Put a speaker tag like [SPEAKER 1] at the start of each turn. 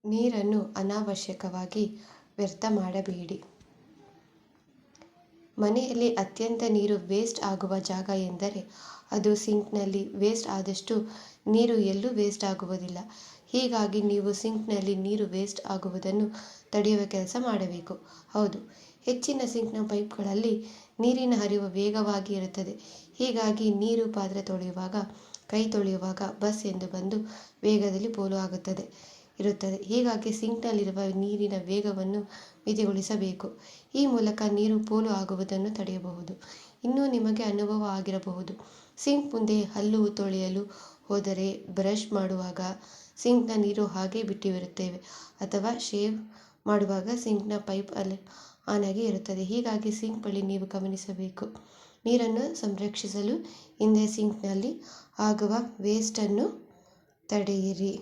[SPEAKER 1] ನೀರನ್ನು ಅನಾವಶ್ಯಕವಾಗಿ ವ್ಯರ್ಥ ಮಾಡಬೇಡಿ. ಮನೆಯಲ್ಲಿ ಅತ್ಯಂತ ನೀರು ವೇಸ್ಟ್ ಆಗುವ ಜಾಗ ಎಂದರೆ ಅದು ಸಿಂಕ್ನಲ್ಲಿ. ವೇಸ್ಟ್ ಆದಷ್ಟು ನೀರು ಎಲ್ಲೂ ವೇಸ್ಟ್ ಆಗುವುದಿಲ್ಲ. ಹೀಗಾಗಿ ನೀವು ಸಿಂಕ್ನಲ್ಲಿ ನೀರು ವೇಸ್ಟ್ ಆಗುವುದನ್ನು ತಡೆಯುವ ಕೆಲಸ ಮಾಡಬೇಕು. ಹೌದು, ಹೆಚ್ಚಿನ ಸಿಂಕ್ನ ಪೈಪ್ಗಳಲ್ಲಿ ನೀರಿನ ಹರಿವು ವೇಗವಾಗಿ ಇರುತ್ತದೆ. ಹೀಗಾಗಿ ನೀರು ಪಾತ್ರೆ ತೊಳೆಯುವಾಗ, ಕೈ ತೊಳೆಯುವಾಗ ಬಸ್ ಎಂದು ಬಂದು ವೇಗದಲ್ಲಿ ಪೋಲು ಇರುತ್ತದೆ. ಹೀಗಾಗಿ ಸಿಂಕ್ನಲ್ಲಿರುವ ನೀರಿನ ವೇಗವನ್ನು ಮಿತಿಗೊಳಿಸಬೇಕು. ಈ ಮೂಲಕ ನೀರು ಪೋಲು ಆಗುವುದನ್ನು ತಡೆಯಬಹುದು. ಇನ್ನೂ ನಿಮಗೆ ಅನುಭವ ಆಗಿರಬಹುದು, ಸಿಂಕ್ ಮುಂದೆ ಹಲ್ಲು ತೊಳೆಯಲು ಹೋದರೆ ಬ್ರಷ್ ಮಾಡುವಾಗ ಸಿಂಕ್ನ ನೀರು ಹಾಗೆ ಬಿಟ್ಟಿರುತ್ತೇವೆ, ಅಥವಾ ಶೇವ್ ಮಾಡುವಾಗ ಸಿಂಕ್ನ ಪೈಪ್ ಆನ್ ಆಗಿ ಇರುತ್ತದೆ. ಹೀಗಾಗಿ ಸಿಂಕ್ ಬಳಿ ನೀವು ಗಮನಿಸಬೇಕು. ನೀರನ್ನು ಸಂರಕ್ಷಿಸಲು ಹಿಂದೆ ಸಿಂಕ್ನಲ್ಲಿ ಆಗುವ ವೇಸ್ಟನ್ನು ತಡೆಯಿರಿ.